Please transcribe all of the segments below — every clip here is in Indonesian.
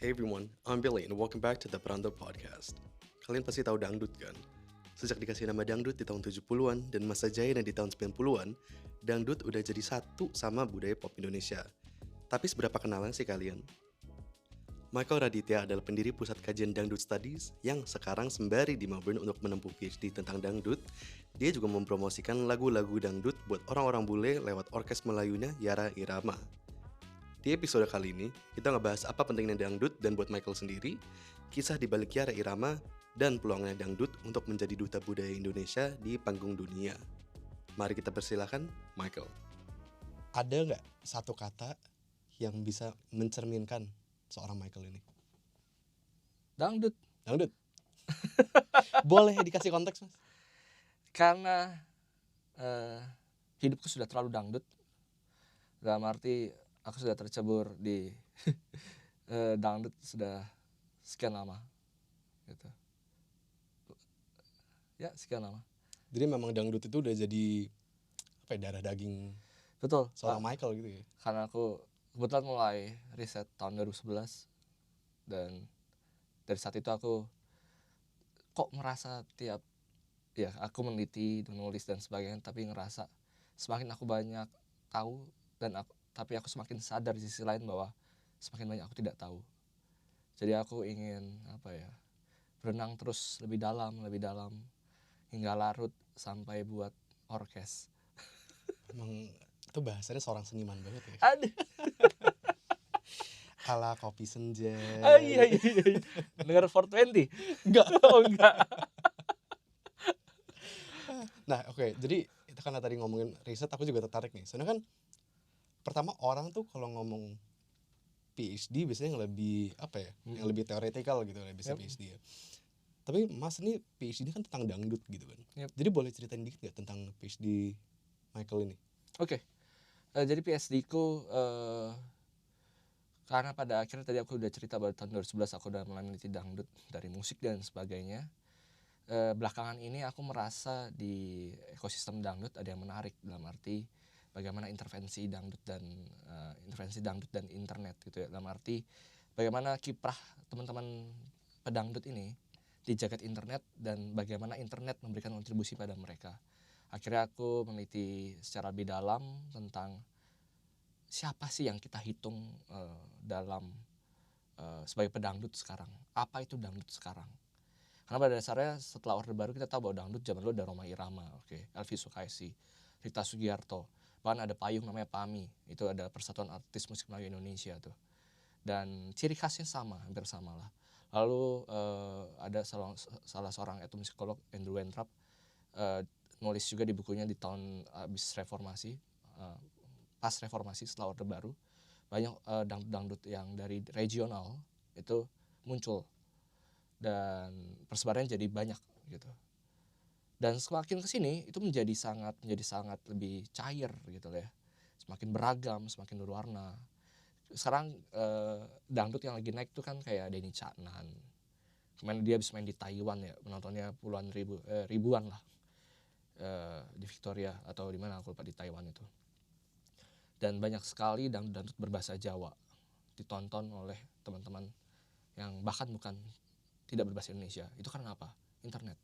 Hey everyone, I'm Billy and welcome back to the Perantau Podcast. Kalian pasti tahu dangdut kan? Sejak dikasih nama dangdut di tahun 70-an dan masa jayanya di tahun 90-an, dangdut udah jadi satu sama budaya pop Indonesia. Tapi seberapa kenalan sih kalian? Michael Raditya adalah pendiri Pusat Kajian Dangdut Studies yang sekarang sembari di Melbourne untuk menempuh PhD tentang dangdut. Dia juga mempromosikan lagu-lagu dangdut buat orang-orang bule lewat orkes Melayunya Yara Irama. Di episode kali ini, kita ngebahas apa pentingnya dangdut dan buat Michael sendiri, kisah di balik Yara Irama, dan peluangnya dangdut untuk menjadi duta budaya Indonesia di panggung dunia. Mari kita persilahkan Michael. Ada nggak satu kata yang bisa mencerminkan seorang Michael ini? Dangdut. Dangdut. Boleh dikasih konteks, Mas? Karena hidupku sudah terlalu dangdut. Dalam arti aku sudah tercebur di dangdut sudah sekian lama gitu. Ya, sekian lama. Jadi memang dangdut itu udah jadi apa ya, darah daging Betul. seorang Michael gitu ya. Karena aku kebetulan mulai riset tahun 2011 dan dari saat itu aku kok merasa aku meneliti, menulis dan sebagainya, tapi ngerasa semakin aku banyak tahu tapi aku semakin sadar di sisi lain bahwa semakin banyak aku tidak tahu. Jadi aku ingin berenang terus lebih dalam hingga larut sampai buat orkes. Emang itu bahasanya seorang seniman banget ya. Aduh. Ala kopi senja. Iya. Dengar 420? Enggak. Oh enggak. Nah, oke. Jadi itu karena tadi ngomongin riset, aku juga tertarik nih. Soalnya kan pertama orang tuh kalau ngomong PhD biasanya yang lebih yang lebih teoretikal gitu lah, bisa PhD ya. Tapi Mas ini PhD kan tentang dangdut gitu kan. Jadi boleh ceritain dikit nggak tentang PhD Michael ini? Oke. Jadi PhD ku karena pada akhirnya tadi aku udah cerita bahwa tahun 2011 aku udah mulai meneliti dangdut dari musik dan sebagainya. Belakangan ini aku merasa di ekosistem dangdut ada yang menarik, dalam arti bagaimana intervensi dangdut dan internet gitu ya. Dalam arti bagaimana kiprah teman-teman pedangdut ini di jagat internet dan bagaimana internet memberikan kontribusi pada mereka. Akhirnya aku meneliti secara lebih dalam tentang siapa sih yang kita hitung sebagai pedangdut sekarang. Apa itu dangdut sekarang? Karena pada dasarnya setelah Orde Baru kita tahu bahwa dangdut zaman dulu ada Rhoma Irama, Elvi Sukaisi, Rita Sugiarto, bahkan ada payung namanya PAMI, itu ada Persatuan Artis Musik Melayu Indonesia tuh. Dan ciri khasnya hampir sama lah. Lalu ada salah seorang etnomusikolog, Andrew Wentrap, nulis juga di bukunya di tahun habis reformasi, pas reformasi setelah Orde Baru, banyak dangdut yang dari regional itu muncul dan persebarannya jadi banyak gitu. Dan semakin kesini itu menjadi sangat lebih cair gitu ya, semakin beragam, semakin berwarna. Sekarang dangdut yang lagi naik tuh kan kayak Denny Caknan, kemarin dia habis main di Taiwan ya, penontonnya puluhan ribuan lah di Victoria atau di mana aku lupa, di Taiwan itu. Dan banyak sekali dangdut berbahasa Jawa ditonton oleh teman-teman yang bahkan bukan tidak berbahasa Indonesia. Itu karena apa? Internet.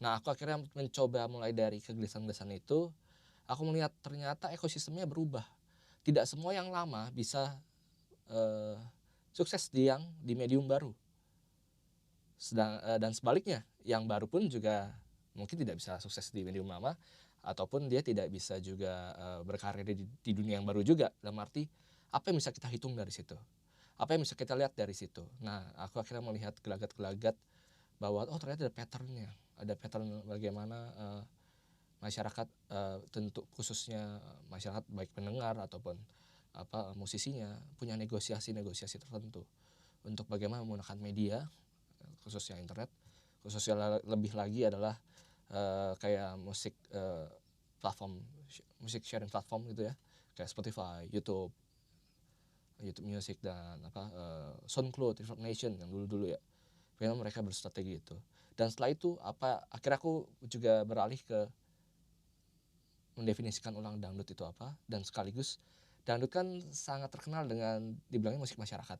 Nah, aku akhirnya mencoba mulai dari kegelisahan-kegelisahan itu, aku melihat ternyata ekosistemnya berubah. Tidak semua yang lama bisa sukses di medium baru. Dan sebaliknya, yang baru pun juga mungkin tidak bisa sukses di medium lama, ataupun dia tidak bisa juga berkarir di dunia yang baru juga. Dalam arti, apa yang bisa kita hitung dari situ? Apa yang bisa kita lihat dari situ? Nah, aku akhirnya melihat gelagat-gelagat bahwa ternyata ada patternnya. Ada pattern bagaimana masyarakat, tentu khususnya masyarakat baik pendengar ataupun musisinya, punya negosiasi tertentu untuk bagaimana menggunakan media, khususnya internet. Khususnya lebih lagi adalah kayak musik musik sharing platform gitu ya, kayak Spotify, YouTube Music dan SoundCloud, Reverb Nation yang dulu ya. Bagaimana mereka berstrategi itu. Dan setelah itu akhirnya aku juga beralih ke mendefinisikan ulang dangdut itu apa, dan sekaligus dangdut kan sangat terkenal dengan dibilangnya musik masyarakat.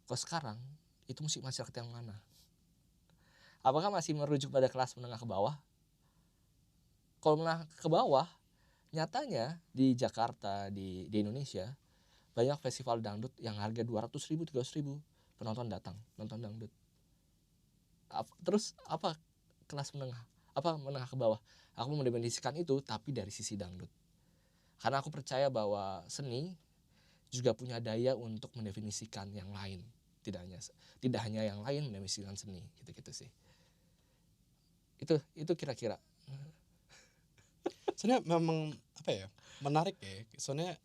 Kalau sekarang itu musik masyarakat yang mana? Apakah masih merujuk pada kelas menengah ke bawah? Kalau menengah ke bawah, nyatanya di Jakarta, di Indonesia banyak festival dangdut yang harga 200.000, 300.000 penonton datang nonton dangdut. Terus apa kelas menengah? Apa menengah ke bawah? Aku mendefinisikan itu tapi dari sisi dangdut. Karena aku percaya bahwa seni juga punya daya untuk mendefinisikan yang lain. Tidak hanya yang lain mendefinisikan seni, gitu-gitu sih. Itu kira-kira. Soalnya memang apa ya, menarik ya. Soalnya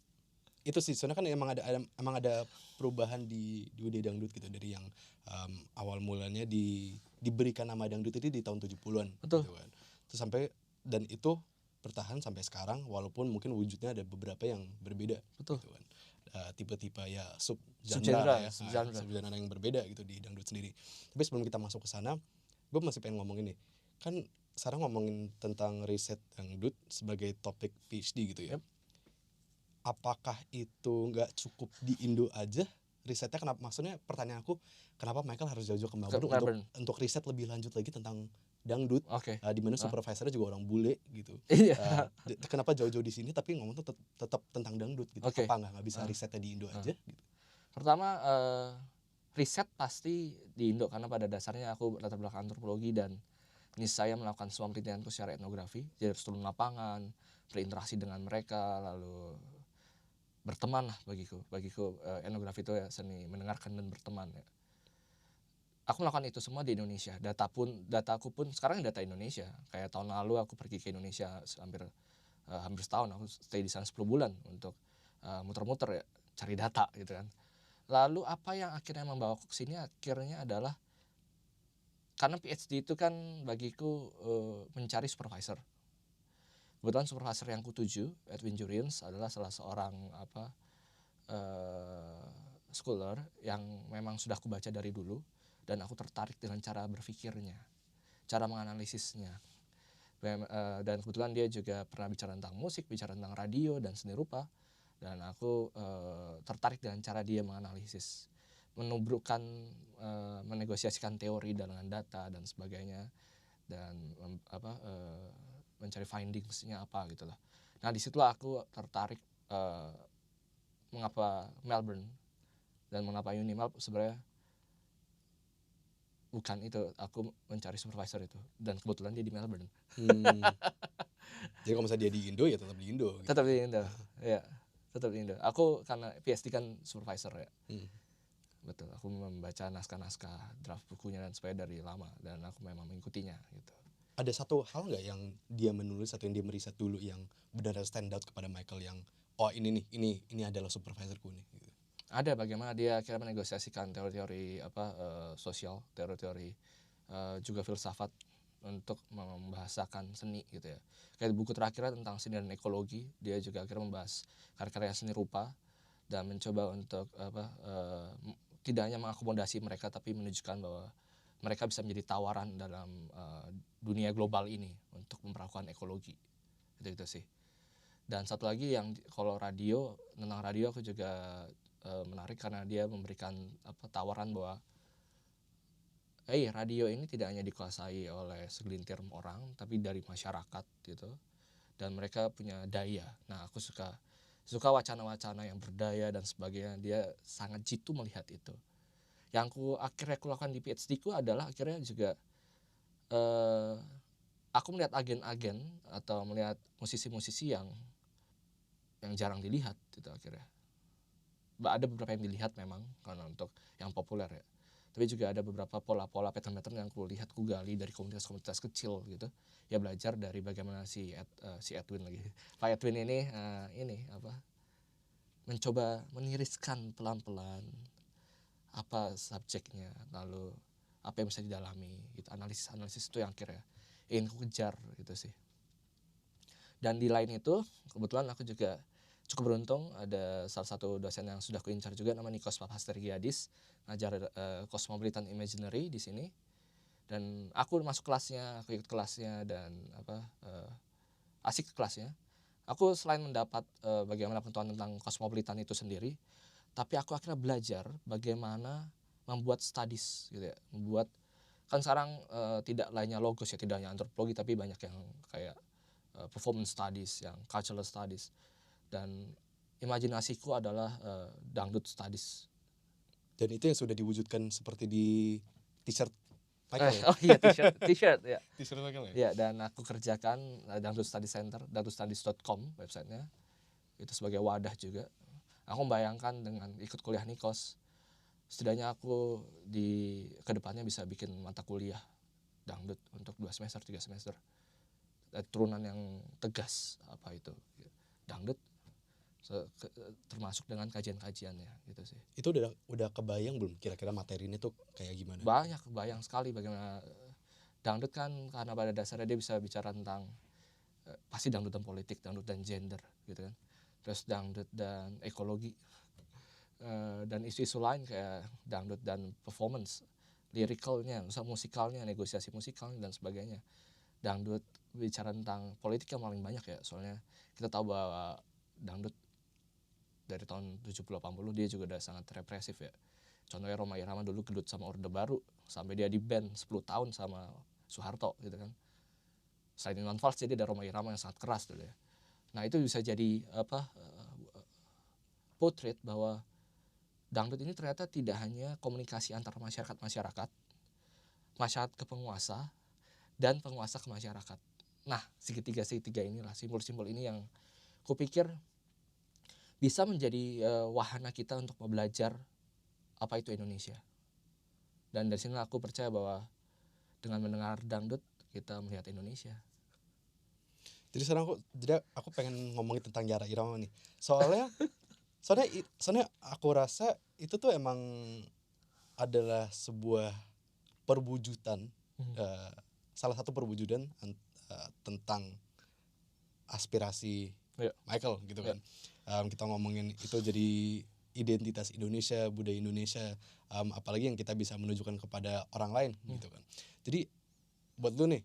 itu sih, soalnya kan emang ada perubahan di budaya dangdut gitu, dari yang awal mulanya diberikan nama dangdut itu di tahun 70-an Betul. gitu kan. Terus dan itu bertahan sampai sekarang, walaupun mungkin wujudnya ada beberapa yang berbeda. Betul. Gitu kan. Tipe-tipe ya Subgenre, subgenre yang berbeda gitu di dangdut sendiri. Tapi sebelum kita masuk ke sana, gue masih pengen ngomongin nih. Kan sekarang ngomongin tentang riset dangdut sebagai topik PhD gitu ya. Yep. Apakah itu nggak cukup di Indo aja risetnya? Kenapa, maksudnya pertanyaan aku, kenapa Michael harus jauh-jauh ke Melbourne untuk riset lebih lanjut lagi tentang dangdut? Oke. Di mana supervisornya juga orang bule gitu. Iya. Kenapa jauh-jauh di sini tapi ngomong tuh tetap tentang dangdut gitu? Oke. Apa nggak bisa risetnya di Indo aja gitu? Pertama, riset pasti di Indo karena pada dasarnya aku latar belakang antropologi dan ini saya melakukan semua penelitianku secara etnografi, jadi harus turun lapangan, berinteraksi dengan mereka, lalu berteman lah bagiku etnografi itu ya seni mendengarkan dan berteman ya. Aku melakukan itu semua di Indonesia. Dataku pun sekarang data Indonesia. Kayak tahun lalu aku pergi ke Indonesia hampir setahun, aku stay di sana 10 bulan untuk muter-muter ya, cari data gitu kan. Lalu apa yang akhirnya membawa aku ke sini akhirnya adalah karena PhD itu kan bagiku mencari supervisor. Kebetulan supervisor yang kutuju, Edwin Juriens, adalah salah seorang scholar yang memang sudah aku baca dari dulu dan aku tertarik dengan cara berpikirnya, cara menganalisisnya. Dan kebetulan dia juga pernah bicara tentang musik, bicara tentang radio dan seni rupa, dan aku tertarik dengan cara dia menganalisis, menubrukkan, menegosiasikan teori dengan data dan sebagainya, dan mencari findingsnya apa gitulah. Nah disitulah aku tertarik mengapa Melbourne dan mengapa Unimelb sebenarnya bukan itu, aku mencari supervisor itu dan kebetulan dia di Melbourne. Jadi kalau misalnya dia di Indo ya tetap di Indo gitu. Tetap di Indo. Ya, tetap di Indo. Aku karena PhD kan supervisor ya. Betul, aku membaca naskah-naskah draft bukunya dan sebagainya dari lama dan aku memang mengikutinya gitu. Ada satu hal nggak yang dia menulis atau yang dia meriset dulu yang benar-benar stand out kepada Michael, yang ini adalah supervisorku nih gitu? Ada bagaimana dia akhirnya menegosiasikan teori-teori sosial, teori-teori juga filsafat untuk membahasakan seni gitu ya. Kayak buku terakhirnya tentang seni dan ekologi, dia juga akhirnya membahas karya-karya seni rupa dan mencoba untuk tidak hanya mengakomodasi mereka tapi menunjukkan bahwa mereka bisa menjadi tawaran dalam dunia global ini untuk memperlakukan ekologi. Itu sih. Dan satu lagi yang kalau tentang radio aku juga menarik karena dia memberikan tawaran bahwa radio ini tidak hanya dikuasai oleh segelintir orang tapi dari masyarakat gitu, dan mereka punya daya. Nah aku suka wacana-wacana yang berdaya dan sebagainya, dia sangat jitu melihat itu. Yang akhirnya aku lakukan di PhD ku adalah akhirnya juga aku melihat agen-agen atau melihat musisi-musisi yang jarang dilihat gitu akhirnya. Ada beberapa yang dilihat memang karena untuk yang populer ya, tapi juga ada beberapa pola-pola pattern-pattern yang aku lihat, ku gali dari komunitas-komunitas kecil gitu ya, belajar dari bagaimana si Edwin lagi, Pak Edwin ini mencoba meniriskan pelan-pelan apa subjeknya, lalu apa yang bisa didalami gitu, analisis itu yang akhirnya ingin ku kejar gitu sih. Dan di lain itu kebetulan aku juga cukup beruntung, ada salah satu dosen yang sudah kuincar juga, namanya Nikos Paphastergiadis, ngajar Cosmopolitan Imaginary di sini, dan aku masuk kelasnya, aku ikut kelasnya dan asik kelasnya. Aku selain mendapat bagaimana pengetahuan tentang Cosmopolitan itu sendiri, tapi aku akhirnya belajar bagaimana membuat studies gitu ya, membuat kan sekarang tidak lainnya logos ya, tidak hanya antropologi tapi banyak yang kayak performance studies, yang cultural studies, dan imajinasiku adalah dangdut studies. Dan itu yang sudah diwujudkan seperti di t-shirt Michael ya? Oh iya, t-shirt ya. T-shirt Michael ya? Ya, dan aku kerjakan Dangdut Study Center, dangdutstudies.com websitenya. Itu sebagai wadah juga. Aku membayangkan dengan ikut kuliah Nikos, setidaknya aku di kedepannya bisa bikin mata kuliah dangdut untuk 2 semester, 3 semester. Turunan yang tegas apa itu dangdut, termasuk dengan kajian-kajiannya gitu sih. Itu udah kebayang belum kira-kira materinya tuh kayak gimana? Banyak, kebayang sekali bagaimana dangdut kan, karena pada dasarnya dia bisa bicara tentang pasti dangdut dan politik, dangdut dan gender gitu kan, terus dangdut dan ekologi, dan isu-isu lain kayak dangdut dan performance, liricalnya, musikalnya, negosiasi musikalnya dan sebagainya. Dangdut bicara tentang politik yang paling banyak ya, soalnya kita tahu bahwa dangdut dari tahun 70-80 dia juga udah sangat represif ya. Contohnya Rhoma Irama dulu gedut sama Orde Baru sampai dia di ban 10 tahun sama Soeharto gitu kan. Selain Iwan Fals, jadi ada Rhoma Irama yang sangat keras dulu ya. Nah itu bisa jadi potret bahwa dangdut ini ternyata tidak hanya komunikasi antar masyarakat ke penguasa, dan penguasa ke masyarakat. Nah segitiga inilah, simbol-simbol ini yang kupikir bisa menjadi wahana kita untuk belajar apa itu Indonesia. Dan dari sini aku percaya bahwa dengan mendengar dangdut kita melihat Indonesia. Jadi sekarang aku pengen ngomongin tentang Yara Irama nih. Soalnya aku rasa itu tuh emang adalah sebuah perwujudan, salah satu perwujudan tentang aspirasi Michael gitu kan. Kita ngomongin itu jadi identitas Indonesia, budaya Indonesia, apalagi yang kita bisa menunjukkan kepada orang lain gitu kan. Jadi buat lu nih,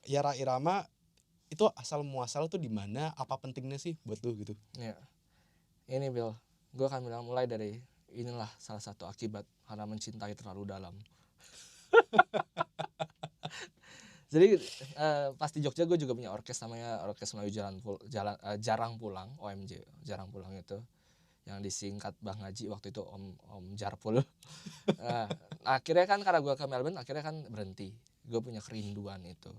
Yara Irama itu asal muasal tuh di mana, apa pentingnya sih buat lu gitu? Ya. Ini Bill, gue akan bilang mulai dari inilah salah satu akibat karena mencintai terlalu dalam. Jadi pas di Jogja gue juga punya orkes namanya Orkes Melayu Jarang Pulang, OMJ, Jarang Pulang itu, yang disingkat Bang Haji waktu itu Om Jarpul. Akhirnya kan karena gue ke Melbourne akhirnya kan berhenti. Gue punya kerinduan itu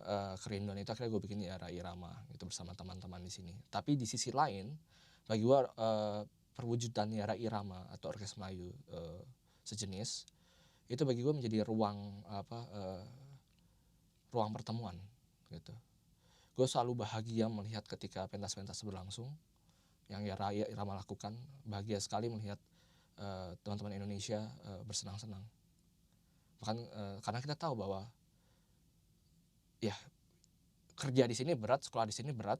akhirnya gue bikin Yara Irama itu bersama teman-teman di sini. Tapi di sisi lain bagi gue perwujudan Yara Irama atau Orkes Melayu sejenis itu bagi gue menjadi ruang ruang pertemuan gitu. Gue selalu bahagia melihat ketika pentas-pentas berlangsung yang Yara Irama lakukan. Bahagia sekali melihat teman-teman Indonesia bersenang-senang. Bahkan karena kita tahu bahwa ya kerja di sini berat, sekolah di sini berat.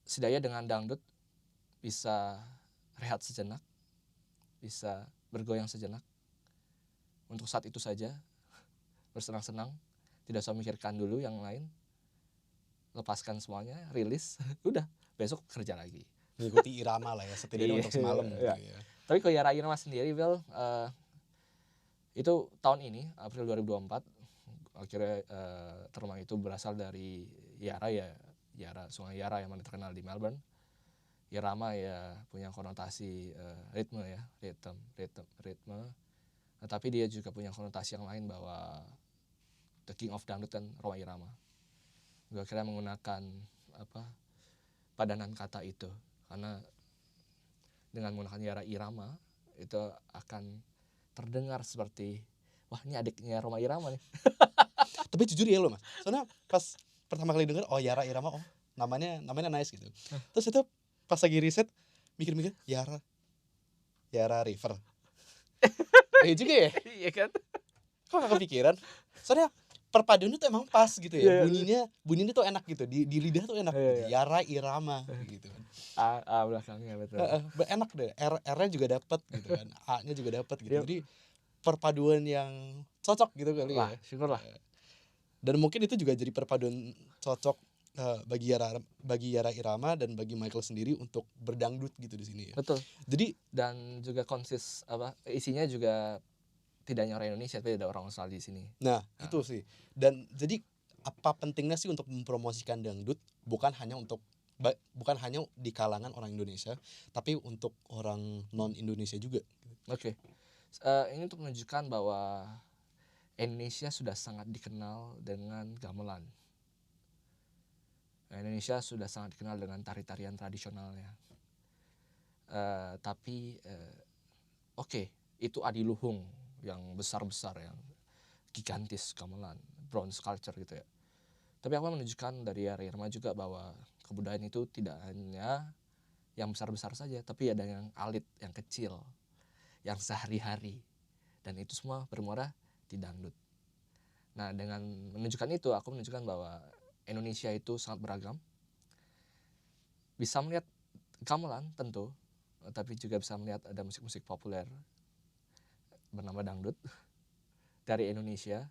Setidaknya dengan dangdut bisa rehat sejenak, bisa bergoyang sejenak. Untuk saat itu saja bersenang-senang, tidak usah memikirkan dulu yang lain. Lepaskan semuanya, rilis, udah besok kerja lagi. Mengikuti irama lah ya, setidaknya untuk semalam gitu ya. Tapi kalau Yara Irama sendiri, Bel, itu tahun ini April 2024 akhirnya terma itu berasal dari Yara, Sungai Yara yang mana terkenal di Melbourne. Irama ya punya konotasi ritme ya, ritme. Nah, tapi dia juga punya konotasi yang lain bahwa the king of dangdut kan Rhoma Irama. Gue akhirnya menggunakan padanan kata itu karena dengan menggunakan Yara Irama itu akan terdengar seperti wah ini adiknya Rhoma Irama nih. Tapi jujur ya lo mas, soalnya pas pertama kali denger Yara Irama, namanya nice gitu. Terus itu pas lagi riset mikir-mikir Yara River. Juga ya? Iya kan? Kok gak kepikiran? Soalnya perpaduan itu emang pas gitu ya. Bunyinya tuh enak gitu, di lidah tuh enak gitu. Yara Irama gitu kan. A belakangnya betul. Enak deh, R-nya juga dapet gitu kan. A-nya juga dapet gitu. Jadi perpaduan yang cocok gitu kali ya. Syukurlah. Dan mungkin itu juga jadi perpaduan cocok bagi Yara Irama dan bagi Michael sendiri untuk berdangdut gitu di sini ya. Betul. Jadi Dan juga isinya juga tidak hanya orang Indonesia tapi ada orang Australia di sini. nah itu sih. Dan jadi apa pentingnya sih untuk mempromosikan dangdut bukan hanya di kalangan orang Indonesia tapi untuk orang non Indonesia juga. Oke. Ini untuk menunjukkan bahwa Indonesia sudah sangat dikenal dengan gamelan. Indonesia sudah sangat dikenal dengan tari-tarian tradisionalnya. Tapi oke, itu adiluhung yang besar-besar, yang gigantis gamelan, bronze culture gitu ya. Tapi aku menunjukkan dari Yara Irama juga bahwa kebudayaan itu tidak hanya yang besar-besar saja, tapi ada yang alit, yang kecil, yang sehari-hari. Dan itu semua bermuara di dangdut. Nah, dengan menunjukkan itu, aku menunjukkan bahwa Indonesia itu sangat beragam. Bisa melihat gamelan tentu, tapi juga bisa melihat ada musik-musik populer bernama dangdut dari Indonesia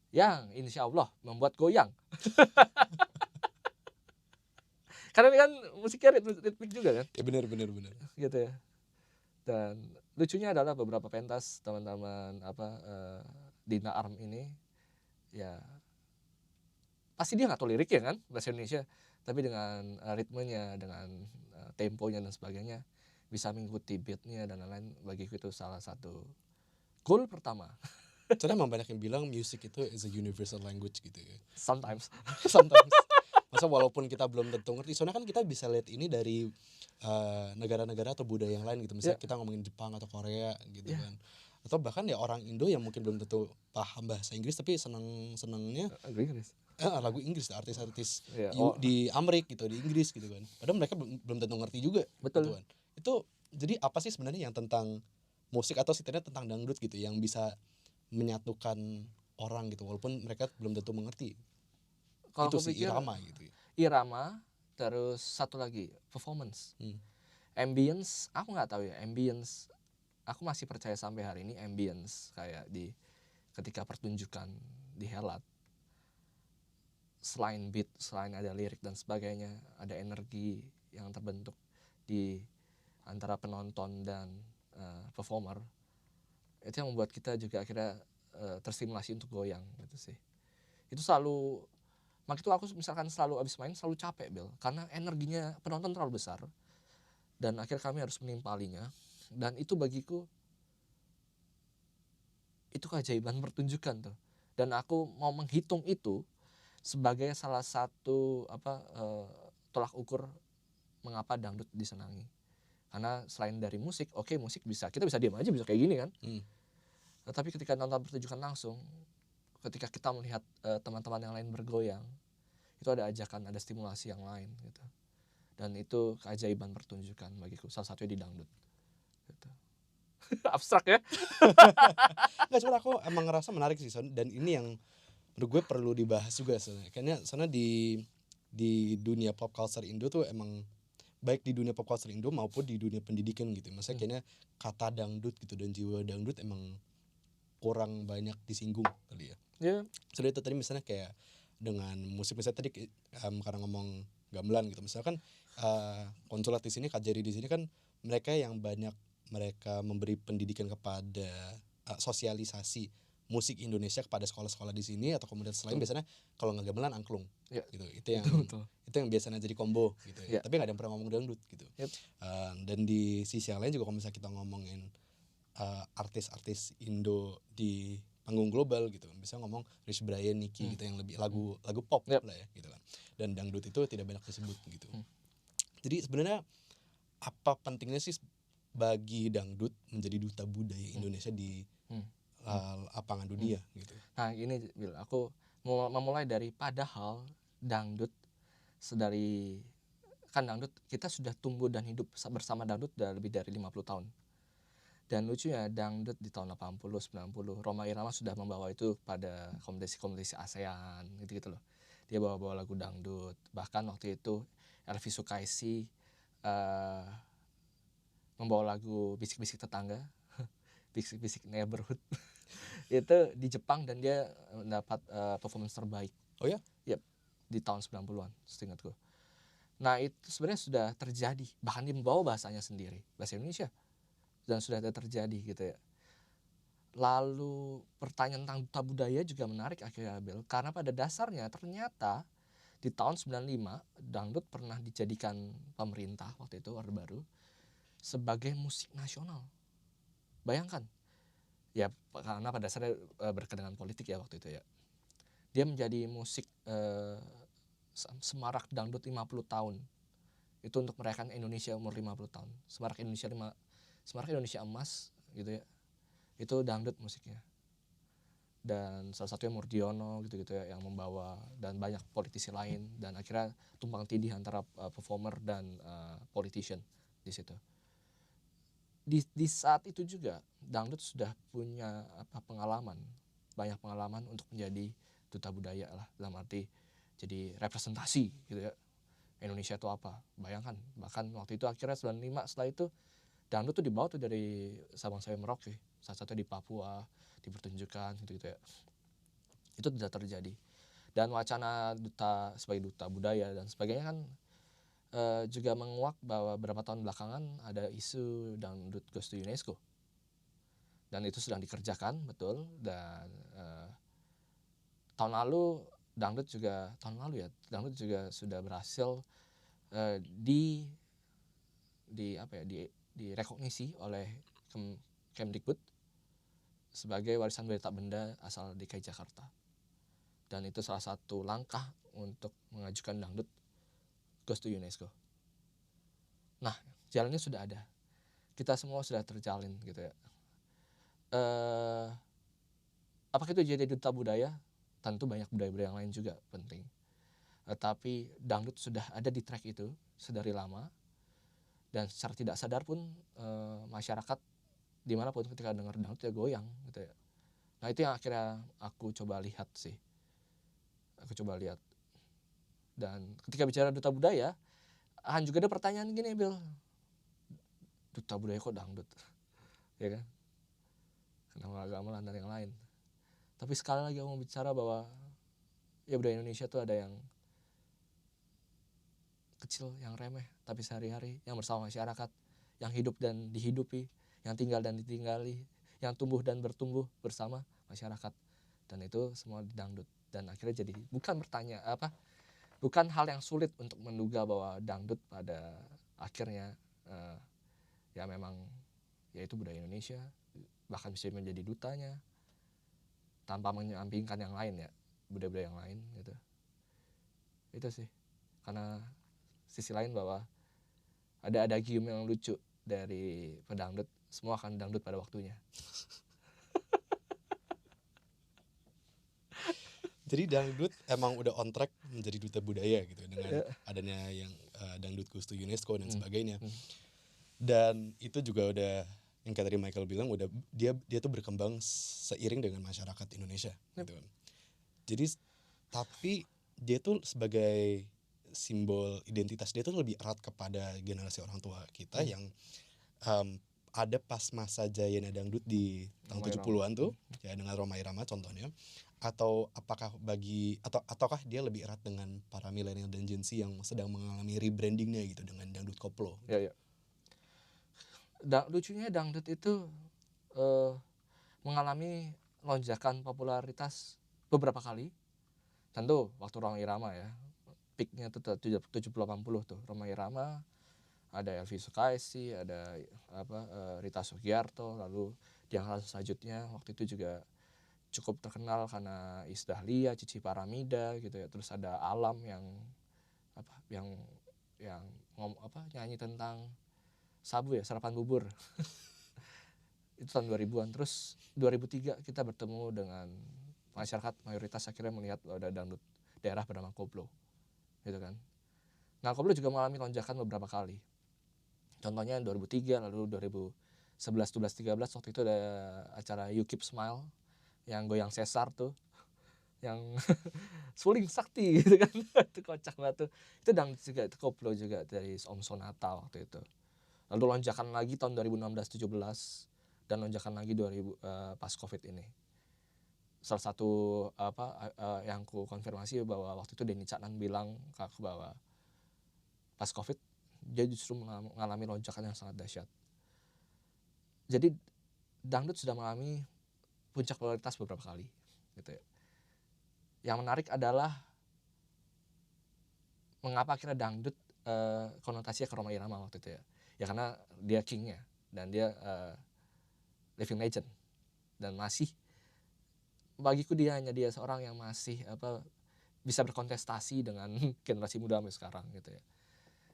yang insya Allah membuat goyang. Karena ini kan musiknya ritmik juga kan. Ya benar. Gitu ya. Dan lucunya adalah beberapa pentas teman-teman Dina Arm ini ya pasti dia nggak tahu liriknya kan bahasa Indonesia, tapi dengan ritmenya, dengan temponya dan sebagainya bisa mengikuti beatnya dan lain-lain. Bagiku itu salah satu goal pertama. Soalnya emang banyak yang bilang musik itu is a universal language gitu ya. Sometimes. Masa walaupun kita belum tentu ngerti, soalnya kan kita bisa lihat ini dari negara-negara atau budaya yang lain gitu. Misalnya kita ngomongin Jepang atau Korea gitu kan. Atau bahkan ya orang Indo yang mungkin belum tentu paham bahasa Inggris tapi senengnya lagu Inggris, artis-artis di Amerika gitu, di Inggris gitu kan. Padahal mereka belum tentu ngerti juga. Betul. Gitu kan. Itu jadi apa sih sebenarnya yang tentang musik atau setidaknya tentang dangdut gitu yang bisa menyatukan orang gitu walaupun mereka belum tentu mengerti. Kalau itu aku sih pikir irama gitu ya. Irama, terus satu lagi performance. Ambience, aku nggak tahu ya ambience. Aku masih percaya sampai hari ini ambience kayak di ketika pertunjukan dihelat. Selain beat, selain ada lirik dan sebagainya, ada energi yang terbentuk di antara penonton dan performer. Itu yang membuat kita juga akhirnya terstimulasi untuk goyang gitu sih. Itu selalu, makanya itu aku misalkan selalu abis main selalu capek Bel, karena energinya penonton terlalu besar dan akhirnya kami harus menimpalinya. Dan itu bagiku itu keajaiban pertunjukan tuh. Dan aku mau menghitung itu sebagai salah satu tolak ukur mengapa dangdut disenangi. Karena selain dari musik, musik kita bisa diam aja bisa kayak gini kan. Tapi ketika nonton pertunjukan langsung, ketika kita melihat teman-teman yang lain bergoyang, itu ada ajakan, ada stimulasi yang lain gitu. Dan itu keajaiban pertunjukan bagiku, salah satunya di dangdut gitu. Abstrak ya. Nggak, cuma aku emang ngerasa menarik sih Son, dan ini yang menurut gue perlu dibahas juga soalnya. Kayaknya soalnya di dunia pop culture Indo tuh emang baik di dunia pop culture Indo maupun di dunia pendidikan gitu. Maksudnya kayaknya kata dangdut gitu dan jiwa dangdut emang kurang banyak disinggung kali ya. Soalnya itu tadi misalnya kayak dengan musik, misalnya tadi karena ngomong gamelan gitu. Misalkan konsulat di sini, Kajari di sini kan mereka yang banyak mereka memberi pendidikan kepada sosialisasi musik Indonesia kepada sekolah-sekolah di sini atau komunitas lain. Biasanya kalau nggak gamelan angklung gitu. Itu yang biasanya jadi combo gitu ya. Tapi nggak ada yang pernah ngomong dangdut gitu. Dan di sisi yang lain juga kalau misalnya kita ngomongin artis-artis Indo di panggung global gitu, bisa ngomong Rich Brian, Nicky gitu yang lebih lagu pop lah ya gitu kan. Dan dangdut itu tidak banyak disebut gitu. Jadi sebenarnya apa pentingnya sih bagi dangdut menjadi duta budaya Indonesia di lapangan dunia gitu. Nah ini Bil, aku memulai dari padahal dangdut kan dangdut kita sudah tumbuh dan hidup bersama dangdut udah lebih dari 50 tahun. Dan lucunya dangdut di tahun 80, 90 Rhoma Irama sudah membawa itu pada kompetisi-kompetisi ASEAN gitu-gitu loh. Dia bawa-bawa lagu dangdut. Bahkan waktu itu Elvi Sukaisi membawa lagu Bisik-Bisik Tetangga, Bisik-Bisik Neighborhood itu di Jepang dan dia mendapat performance terbaik. Oh ya? Yep. di tahun 90-an seingatku. Nah itu sebenarnya sudah terjadi, bahkan dia membawa bahasanya sendiri, bahasa Indonesia, dan sudah ada terjadi gitu ya. Lalu pertanyaan tentang duta budaya juga menarik akhirnya Abel, karena pada dasarnya ternyata di tahun 95 dangdut pernah dijadikan pemerintah waktu itu Orde Baru sebagai musik nasional. Bayangkan, ya karena pada dasarnya berkaitan dengan politik ya waktu itu ya. Dia menjadi musik semarak dangdut 50 tahun. Itu untuk merayakan Indonesia umur 50 tahun. Semarak Indonesia emas gitu ya. Itu dangdut musiknya. Dan salah satunya Murdiono gitu-gitu ya yang membawa, dan banyak politisi lain, dan akhirnya tumpang tindih antara performer dan politician di situ. Di saat itu juga dangdut sudah punya banyak pengalaman untuk menjadi duta budaya lah, dalam arti jadi representasi gitu ya. Indonesia itu apa? Bayangkan, bahkan waktu itu akhirnya 95 setelah itu dangdut tuh dibawa tuh dari Sabang sampai Merauke, salah satunya di Papua, dipertunjukkan gitu-gitu ya. Itu tidak terjadi. Dan wacana sebagai duta budaya dan sebagainya kan juga menguak bahwa beberapa tahun belakangan ada isu dangdut goes to UNESCO. Dan itu sedang dikerjakan, betul. Dan tahun lalu dangdut juga sudah berhasil direkognisi oleh Kemdikbud sebagai warisan benda tak benda asal DKI Jakarta. Dan itu salah satu langkah untuk mengajukan dangdut goes to UNESCO. Nah, jalannya sudah ada. Kita semua sudah terjalin gitu ya. Apakah itu jadi duta budaya? Tentu banyak budaya-budaya yang lain juga penting. Tapi dangdut sudah ada di track itu sedari lama. Dan secara tidak sadar pun masyarakat dimanapun ketika dengar dangdut ya goyang gitu ya. Nah itu yang akhirnya aku coba lihat sih. Dan ketika bicara duta budaya, juga ada pertanyaan gini Bill, duta budaya kok dangdut? Ya kan? Kenapa gamelan dan yang lain? Tapi sekali lagi aku mau bicara bahwa ya budaya Indonesia tuh ada yang kecil, yang remeh, tapi sehari-hari, yang bersama masyarakat, yang hidup dan dihidupi, yang tinggal dan ditinggali, yang tumbuh dan bertumbuh bersama masyarakat. Dan itu semua di dangdut. Dan akhirnya jadi bukan hal yang sulit untuk menduga bahwa dangdut pada akhirnya ya memang yaitu budaya Indonesia, bahkan bisa menjadi dutanya tanpa menyampingkan yang lain ya, budaya-budaya yang lain gitu. Itu sih, karena sisi lain bahwa ada adagium yang lucu dari pedangdut, semua akan dangdut pada waktunya. Jadi dangdut emang udah on track menjadi duta budaya gitu dengan adanya yang dangdut goes to UNESCO dan sebagainya. Dan itu juga udah yang kayak tadi Michael bilang, udah dia tuh berkembang seiring dengan masyarakat Indonesia gitu. Jadi tapi dia tuh sebagai simbol identitas dia tuh lebih erat kepada generasi orang tua kita yang ada pas masa jayanya dangdut di tahun 70-an tuh ya dengan Rhoma Irama contohnya, atau ataukah dia lebih erat dengan para milenial dan Gen Z yang sedang mengalami rebrandingnya gitu dengan dangdut koplo gitu. Ya. Lucunya dangdut itu mengalami lonjakan popularitas beberapa kali. Tentu waktu Rhoma Irama ya, peaknya tuh 70-80 tuh Rhoma Irama, ada Elvi Sukaisi, ada Rita Sugiarto, lalu di angkatan selanjutnya waktu itu juga cukup terkenal karena Iis Dahlia, Cici Paramida gitu ya. Terus ada Alam yang nyanyi tentang sabu ya, sarapan bubur. Itu tahun 2000-an. Terus 2003 kita bertemu dengan masyarakat, mayoritas akhirnya melihat ada dangdut daerah bernama koplo gitu kan. Nah koplo juga mengalami lonjakan beberapa kali. Contohnya 2003, lalu 2011, 12, 13 waktu itu ada acara You Keep Smile yang goyang sesar tuh, yang suling sakti gitu kan. Itu kocak banget tuh. Itu dangdut juga, itu koplo juga dari Om Sonata waktu itu. Lalu lonjakan lagi tahun 2016, 17 dan lonjakan lagi pas Covid ini. salah satu yang ku konfirmasi bahwa waktu itu Denny Caknan bilang ke aku bahwa pas COVID dia justru mengalami lonjakan yang sangat dahsyat. Jadi dangdut sudah mengalami puncak popularitas beberapa kali gitu ya. Yang menarik adalah mengapa akhirnya dangdut konotasinya ke Rhoma Irama waktu itu ya. Ya karena dia kingnya dan dia living legend dan masih bagiku dia seorang yang masih bisa berkontestasi dengan generasi muda sampai sekarang gitu ya.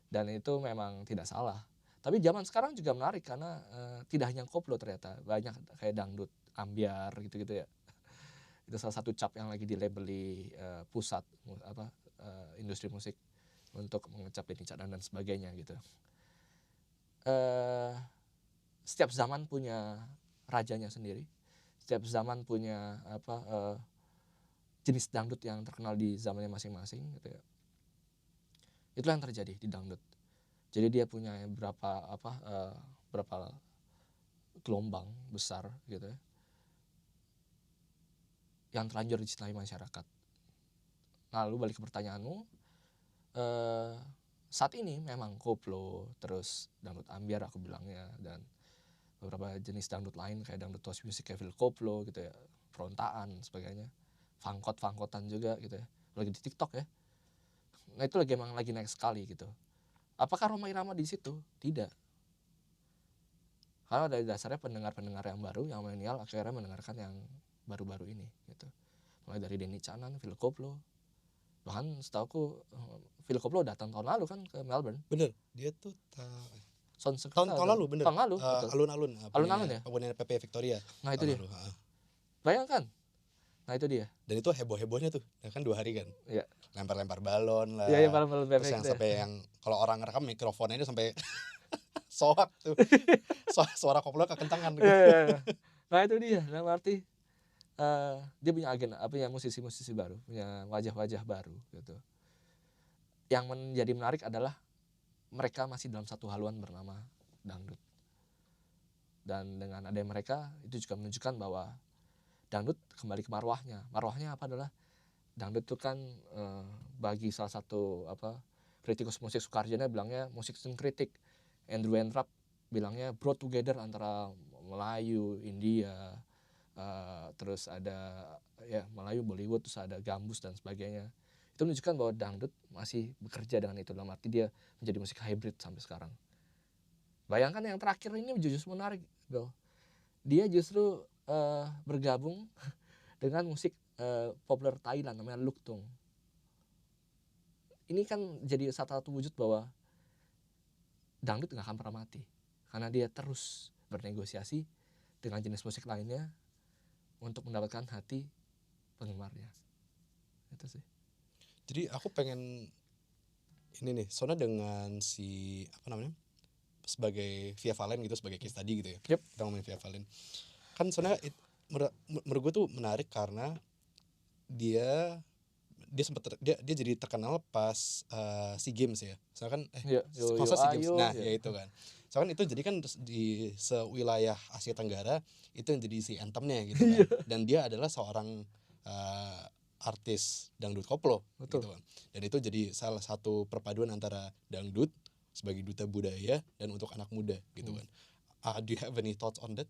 Dan itu memang tidak salah. Tapi zaman sekarang juga menarik karena tidak hanya koplo ternyata, banyak kayak dangdut, ambyar gitu-gitu ya. Itu salah satu cap yang lagi dilabeli pusat industri musik untuk mengecap Denny Caknan dan sebagainya gitu. Setiap zaman punya rajanya sendiri. Setiap zaman punya jenis dangdut yang terkenal di zamannya masing-masing gitu ya. Itulah yang terjadi di dangdut. Jadi dia punya berapa gelombang besar gitu ya, yang terlanjur dicintai masyarakat. Lalu balik ke pertanyaanmu, saat ini memang koplo, terus dangdut ambyar aku bilangnya, dan beberapa jenis dangdut lain kayak dangdut house music kayak Phil Koplo gitu ya, frontaan sebagainya, fangkotan juga gitu ya, lagi di TikTok ya. Nah itu lagi naik sekali gitu. Apakah Rhoma Irama di situ? Tidak. Karena dari dasarnya pendengar-pendengar yang baru, yang milenial akhirnya mendengarkan yang baru-baru ini gitu. Mulai dari Denny Caknan, Phil Koplo. Bahkan setauku Phil Koplo datang tahun lalu kan ke Melbourne. Bener, dia tuh tahun lalu bener. Tahun lalu, betul. Alun-alun ya. Punya PP Victoria. Nah itu dia. Bayangkan. Nah itu dia. Dan itu heboh-hebohnya tuh, kan 2 hari kan. Iya. Lempar-lempar balon lah. Iya, balon terus yang sampai yang kalau orang ngerekam mikrofonnya itu sampai soak tuh. Suara koplo kekentangan gitu. Iya. Nah itu dia, dalam arti dia punya punya musisi-musisi baru, punya wajah-wajah baru gitu. Yang menjadi menarik adalah mereka masih dalam satu haluan bernama dangdut. Dan dengan adanya mereka itu juga menunjukkan bahwa dangdut kembali ke marwahnya. Marwahnya apa adalah dangdut itu kan bagi salah satu kritikus musik Sukarjana bilangnya musik sinkritik. Andrew Entrap bilangnya brought together antara Melayu, India, terus ada ya Melayu, Bollywood, terus ada gambus dan sebagainya. Itu menunjukkan bahwa dangdut masih bekerja dengan itu, dalam arti dia menjadi musik hybrid sampai sekarang. Bayangkan yang terakhir ini justru menarik, Bel. Dia justru bergabung dengan musik populer Thailand namanya Luktung. Ini kan jadi satu wujud bahwa dangdut gak akan pernah mati, karena dia terus bernegosiasi dengan jenis musik lainnya untuk mendapatkan hati penggemarnya. Itu sih. Jadi aku pengen ini nih, soalnya dengan si sebagai Via Valen gitu, sebagai case tadi gitu ya. Yep. Kita ngomongin Via Valen. Kan soalnya menurut gue tuh menarik karena dia jadi terkenal pas SEA Games ya. Soalnya kan SEA Games. Nah, ya itu kan. Soalnya itu jadi kan di sewilayah Asia Tenggara itu yang jadi si anthemnya gitu kan. Dan dia adalah seorang artis dangdut koplo. Betul. Gitu kan. Dan itu jadi salah satu perpaduan antara dangdut sebagai duta budaya dan untuk anak muda gitu kan. Do you have any thoughts on that?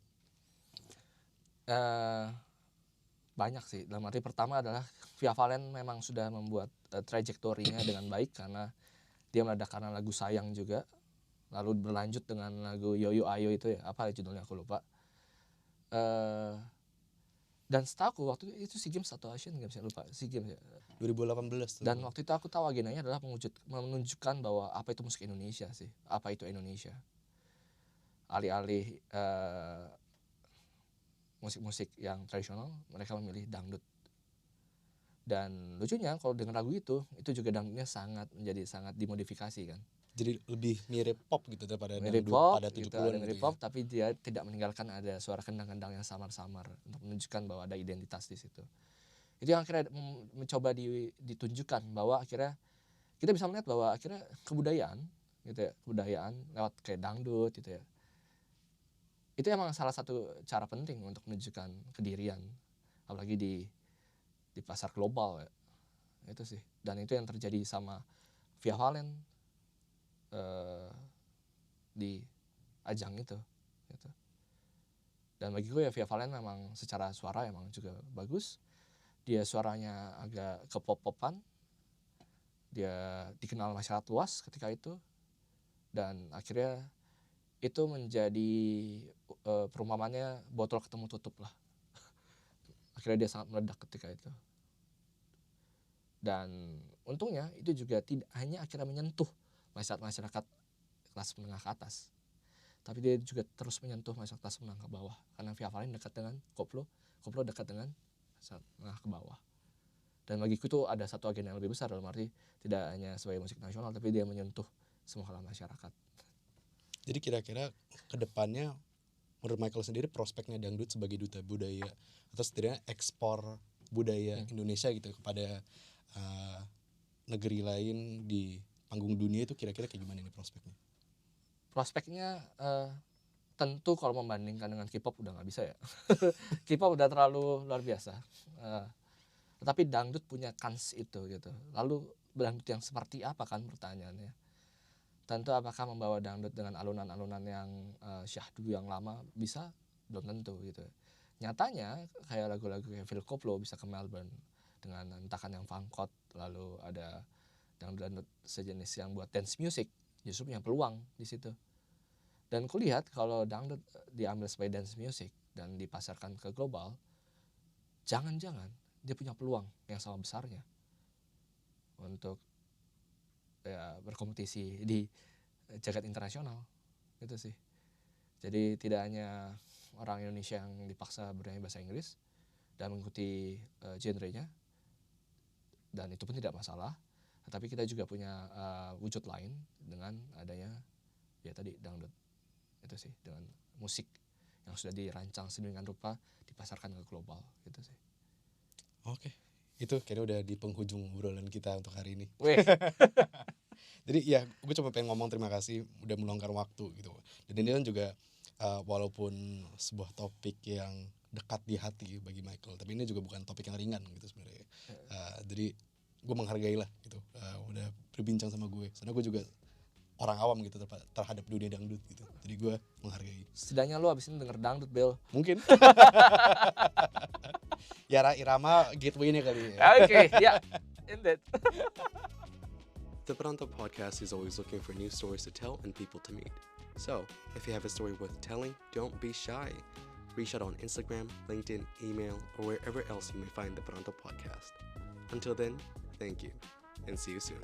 Banyak sih. Dalam arti pertama adalah Via Valen memang sudah membuat trajektorinya dengan baik, karena dia meledak karena lagu Sayang juga, lalu berlanjut dengan lagu Yoyo Ayo itu ya, apa judulnya aku lupa. Dan setahu waktu itu SEA Games atau Asian Games, lupa, SEA Games ya. 2018 tuh. Dan waktu itu aku tahu agendanya adalah menunjukkan bahwa apa itu musik Indonesia sih, apa itu Indonesia. Alih-alih musik-musik yang tradisional, mereka memilih dangdut. Dan lucunya kalau dengan lagu itu juga dangdutnya menjadi sangat dimodifikasi kan. Jadi lebih mirip pop gitu daripada mirip dangdut pop, pada 70-an gitu, ada mirip gitu pop, tapi dia tidak meninggalkan ada suara kendang-kendang yang samar-samar untuk menunjukkan bahwa ada identitas di situ. Itu yang akhirnya mencoba ditunjukkan bahwa akhirnya kita bisa melihat bahwa akhirnya kebudayaan gitu ya, kebudayaan lewat kayak dangdut gitu ya. Itu emang salah satu cara penting untuk menunjukkan kedirian apalagi di pasar global ya. Itu sih, dan itu yang terjadi sama Via Valen di ajang itu gitu. Dan bagi gue ya Via Valen memang secara suara emang juga bagus, dia suaranya agak kepop-popan, dia dikenal masyarakat luas ketika itu, dan akhirnya itu menjadi perumpamannya botol ketemu tutup lah. Akhirnya dia sangat meledak ketika itu. Dan untungnya itu juga tidak hanya akhirnya menyentuh masyarakat kelas menengah ke atas, tapi dia juga terus menyentuh masyarakat kelas menengah ke bawah, karena Via Valen dekat dengan koplo dekat dengan masyarakat menengah ke bawah. Dan bagiku itu ada satu agenda yang lebih besar, dalam arti tidak hanya sebagai musik nasional, tapi dia menyentuh semua kalangan masyarakat. Jadi kira-kira kedepannya menurut Michael sendiri prospeknya dangdut sebagai duta budaya atau setidaknya ekspor budaya Indonesia gitu kepada negeri lain di panggung dunia itu kira-kira kayak gimana nih prospeknya? Prospeknya tentu kalau membandingkan dengan K-pop udah nggak bisa ya. K-pop udah terlalu luar biasa. Tetapi dangdut punya kans itu gitu. Lalu dangdut yang seperti apa kan pertanyaannya? Tentu apakah membawa dangdut dengan alunan-alunan yang syahdu yang lama bisa? Belum tentu gitu. Nyatanya kayak lagu-lagu kayak Phil Koplo bisa ke Melbourne dengan entakan yang fangkot, lalu ada dangdut sejenis yang buat dance music, justru punya peluang di situ. Dan kulihat kalau dangdut diambil sebagai dance music dan dipasarkan ke global, jangan-jangan dia punya peluang yang sama besarnya untuk ya berkompetisi di jagat internasional gitu sih. Jadi tidak hanya orang Indonesia yang dipaksa bernyanyi bahasa Inggris dan mengikuti genrenya, dan itu pun tidak masalah, tetapi kita juga punya wujud lain dengan adanya ya tadi dangdut itu sih, dengan musik yang sudah dirancang sedemikian rupa dipasarkan ke global gitu sih. Oke, itu kayaknya udah di penghujung obrolan kita untuk hari ini. Jadi ya gue cuma pengen ngomong terima kasih udah meluangkan waktu gitu. Dan ini kan juga walaupun sebuah topik yang dekat di hati bagi Michael, tapi ini juga bukan topik yang ringan gitu sebenarnya. Jadi gue menghargai lah gitu, udah berbincang sama gue. Soalnya gue juga orang awam gitu terhadap dunia dangdut gitu. Jadi gue menghargai. Setidaknya lu abis ini denger dangdut, Bel. Mungkin. Ya Irama gateway-nya kali ya. Oke, ya. Indeed. The Peranto podcast is always looking for new stories to tell and people to meet. So, if you have a story worth telling, don't be shy. Reach out on Instagram, LinkedIn, email, or wherever else you may find the Peranto podcast. Until then, thank you, and see you soon.